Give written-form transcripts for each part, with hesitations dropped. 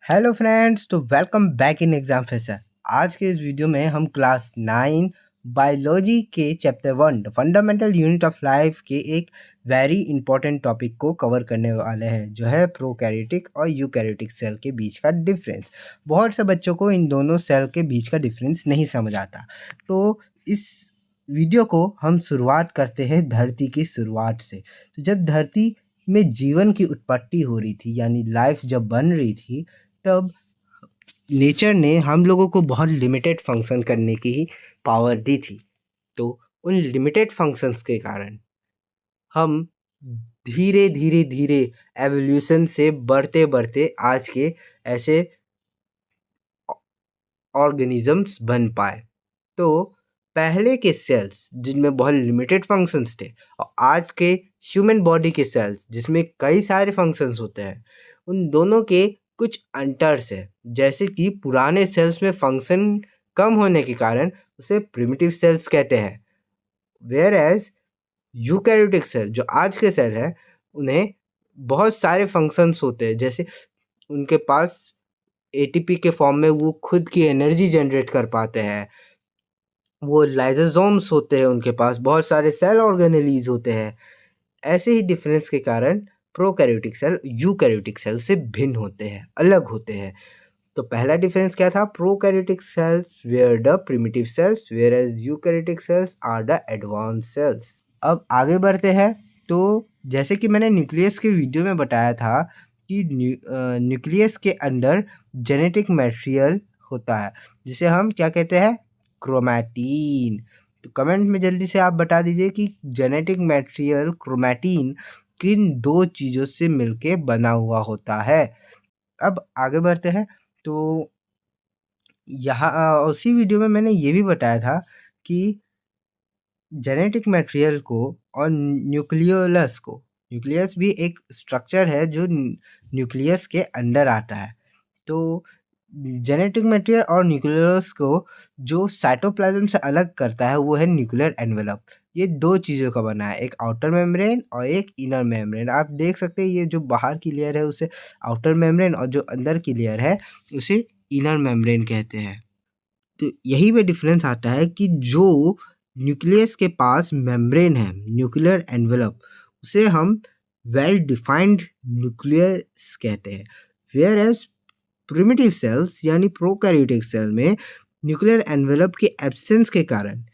Hello friends, तो welcome back in exam phasor. आज के इस वीडियो में हम क्लास 9 बायोलॉजी के chapter 1 the fundamental unit of life के एक वेरी इंपॉर्टेंट टॉपिक को कवर करने वाले हैं, जो है प्रोकैरियोटिक और यूकैरियोटिक सेल के बीच का डिफरेंस। बहुत से बच्चों को इन दोनों सेल के बीच का डिफरेंस नहीं समझ आता। तो इस वीडियो को हम शुरुआत करते हैं धरती की शुरुआत से। तो जब धरती में जीवन की उत्पत्ति हो रही थी, यानी लाइफ जब बन रही थी, तब नेचर ने हम लोगों को बहुत लिमिटेड फंक्शन करने की ही पावर दी थी। तो उन लिमिटेड फंक्शंस के कारण हम धीरे धीरे धीरे एवोल्यूशन से बढ़ते बढ़ते आज के ऐसे ऑर्गेनिजम्स बन पाए। तो पहले के सेल्स जिनमें बहुत लिमिटेड फंक्शंस थे, और आज के ह्यूमन बॉडी के सेल्स जिसमें कई सारे फंक्शंस होते हैं, उन दोनों के कुछ अंतर्स है। जैसे कि पुराने सेल्स में फंक्शन कम होने के कारण उसे प्रिमिटिव सेल्स कहते हैं, वेयर एज यूकैरियोटिक सेल जो आज के सेल है, उन्हें बहुत सारे फंक्शंस होते हैं। जैसे उनके पास एटीपी के फॉर्म में वो खुद की एनर्जी जनरेट कर पाते हैं, वो लाइसोसोम्स होते हैं, उनके पास बहुत सारे सेल ऑर्गेनेलीज होते हैं। ऐसे ही डिफरेंस के कारण प्रोकैरियोटिक सेल यूकैरियोटिक सेल से भिन्न होते हैं, अलग होते हैं। तो पहला डिफरेंस क्या था? Prokaryotic cells were the primitive cells whereas eukaryotic cells are the advanced cells. अब आगे बढ़ते हैं। तो जैसे कि मैंने न्यूक्लियस के वीडियो में बताया था कि न्यूक्लियस के अंदर जेनेटिक मटेरियल होता है, जिसे हम क्या कहते हैं? क्रोमैटिन। तो कमेंट में जल्दी से आप बता दीजिए कि जेनेटिक मटेरियल क्रोमैटिन किन दो चीज़ों से मिलके बना हुआ होता है। अब आगे बढ़ते हैं। तो यहाँ उसी वीडियो में मैंने ये भी बताया था कि जेनेटिक मटेरियल को और न्यूक्लियोलस को, न्यूक्लियस भी एक स्ट्रक्चर है जो न्यूक्लियस के अंदर आता है। तो जेनेटिक मटेरियल और न्यूक्लियस को जो साइटोप्लाज्म से अलग करता है वो है न्यूक्लियर एनवेलप। ये दो चीज़ों का बना है, एक आउटर मेम्ब्रेन और एक इनर मेम्ब्रेन। आप देख सकते हैं ये जो बाहर की लेयर है उसे आउटर मेम्ब्रेन, और जो अंदर की लेयर है उसे इनर मेम्ब्रेन कहते हैं। तो यही पे डिफरेंस आता है कि जो न्यूक्लियस के पास मेम्ब्रेन है, न्यूक्लियर एनवेलप, उसे हम वेल डिफाइंड न्यूक्लियस कहते हैं। वेयर एज प्रिमिटिव सेल्स यानी प्रोकैरियोटिक सेल में न्यूक्लियर एनवेलप के एब्सेंस के कारण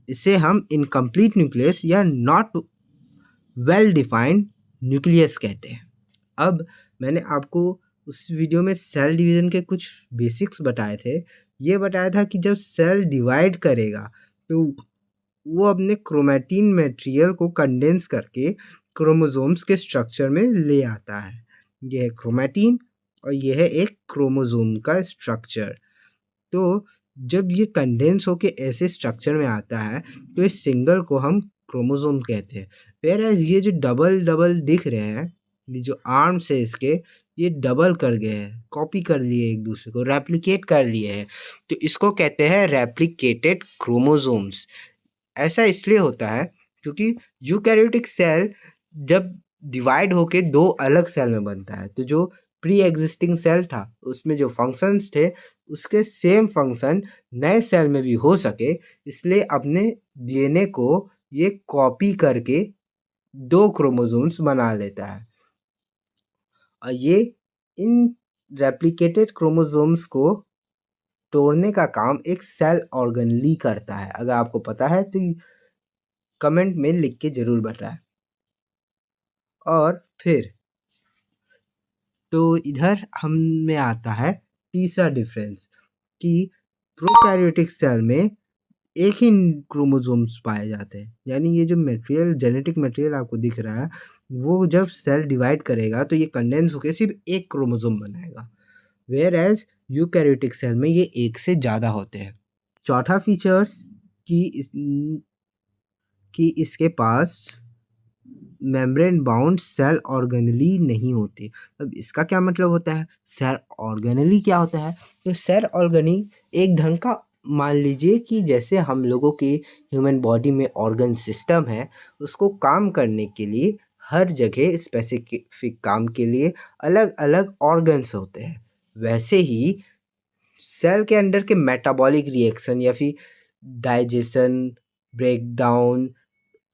इसे हम इनकम्प्लीट न्यूक्लियस या नॉट वेल डिफाइंड न्यूक्लियस कहते हैं। अब मैंने आपको उस वीडियो में सेल डिवीज़न के कुछ बेसिक्स बताए थे। ये बताया था कि जब सेल डिवाइड करेगा तो वो अपने क्रोमैटिन मटेरियल को कंडेंस करके क्रोमोसोम्स के स्ट्रक्चर में ले आता है। ये है क्रोमैटिन और ये है एक क्रोमोसोम का स्ट्रक्चर। तो जब ये कंडेंस होके ऐसे स्ट्रक्चर में आता है तो इस सिंगल को हम क्रोमोसोम कहते हैं। व्हेयरएज़ ये जो डबल दिख रहे हैं, ये जो आर्म्स है इसके, ये डबल कर गए हैं, कॉपी कर लिए एक दूसरे को, रेप्लिकेट कर लिए हैं। तो इसको कहते हैं रेप्लिकेटेड क्रोमोसोम्स। ऐसा इसलिए होता है क्योंकि यूकैरियोटिक सेल जब डिवाइड होके दो अलग सेल में बनता है, तो जो प्री एग्जिस्टिंग सेल था उसमें जो फंक्शंस थे उसके सेम फंक्शन नए सेल में भी हो सके, इसलिए अपने डीएनए को ये कॉपी करके दो क्रोमोसोम्स बना लेता है। और ये इन रेप्लिकेटेड क्रोमोसोम्स को तोड़ने का काम एक सेल ऑर्गेनेली करता है। अगर आपको पता है तो कमेंट में लिख के ज़रूर बताएं। और फिर तो इधर हम में आता है तीसरा डिफरेंस कि प्रोकैरियोटिक सेल में एक ही क्रोमोसोम्स पाए जाते हैं। यानी ये जो मटेरियल, जेनेटिक मटेरियल आपको दिख रहा है, वो जब सेल डिवाइड करेगा तो ये कंडेंस होकर सिर्फ एक क्रोमोसोम बनाएगा। वेयर एज यूकैरियोटिक सेल में ये एक से ज़्यादा होते हैं। चौथा फीचर्स कि इसके पास मेम्ब्रेन बाउंड सेल ऑर्गेनेली नहीं होते। अब इसका क्या मतलब होता है? सेल ऑर्गेनेली क्या होता है? तो सेल ऑर्गेनी एक ढंग का, मान लीजिए कि जैसे हम लोगों की ह्यूमन बॉडी में ऑर्गन सिस्टम है, उसको काम करने के लिए हर जगह स्पेसिफिक काम के लिए अलग अलग ऑर्गन्स होते हैं। वैसे ही सेल के अंदर के मेटाबॉलिक रिएक्शन या फिर डाइजेशन, ब्रेकडाउन,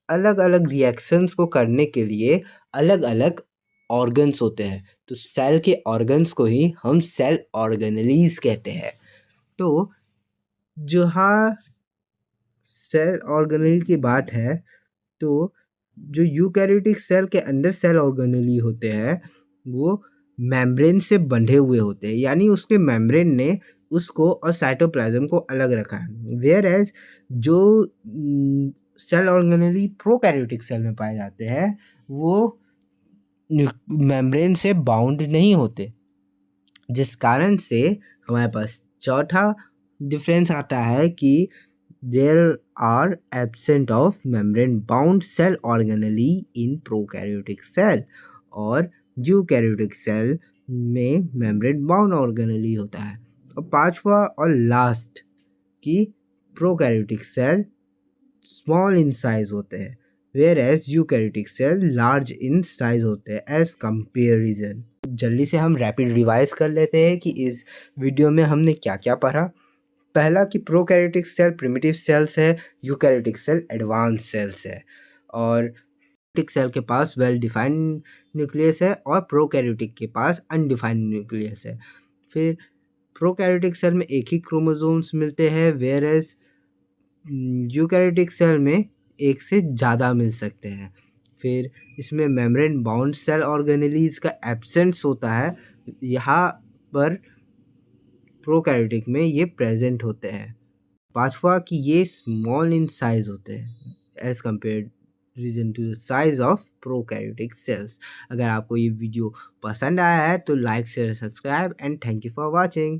अलग-अलग रिएक्शंस को करने के लिए अलग-अलग ऑर्गन्स होते हैं। तो सेल के ऑर्गन्स को ही हम सेल ऑर्गेनेलीज़ कहते हैं। तो जहाँ सेल ऑर्गेनेल की बात है, तो जो यूकैरियोटिक सेल के अंदर सेल ऑर्गेनेली होते हैं, वो मेम्ब्रेन से बंधे हुए होते हैं, यानी उसके मेम्ब्रेन ने उसको और साइटोप्लाज्म को अलग रखा है। व्हेयर एज़ जो सेल ऑर्गेनेली प्रोकैरियोटिक सेल में पाए जाते हैं, वो मेम्ब्रेन से बाउंड नहीं होते, जिस कारण से हमारे पास चौथा डिफरेंस आता है कि there are absent of membrane bound cell organelle in prokaryotic cell और यूकैरियोटिक सेल में मेम्ब्रेन बाउंड ऑर्गेनेली होता है। और पांचवा और लास्ट कि prokaryotic cell small in size होते हैं, whereas eukaryotic cell large in size होते हैं एज कंपेरिजन। जल्दी से हम रैपिड रिवाइज कर लेते हैं कि इस वीडियो में हमने क्या क्या पढ़ा। पहला कि प्रोकैरियोटिक सेल प्रिमिटिव सेल्स है, यूकैरियोटिक सेल एडवांस सेल्स है। और यूकैरियोटिक सेल के पास वेल डिफाइंड न्यूक्लियस है और प्रोकैरियोटिक के पास अनडिफाइंड न्यूक्लियस है। फिर प्रोकैरियोटिक सेल में एक ही क्रोमोसोम्स मिलते हैं, वेयर एज यूकैरियोटिक सेल में एक से ज़्यादा मिल सकते हैं। फिर इसमें मेम्ब्रेन बाउंड सेल ऑर्गेनेलीज का एब्सेंस होता है, यहाँ पर प्रोकैरियोटिक में ये प्रेजेंट होते हैं। पांचवा कि ये स्मॉल इन साइज होते हैं as comparison to the size of prokaryotic cells. अगर आपको ये वीडियो पसंद आया है तो like share subscribe and thank you for watching.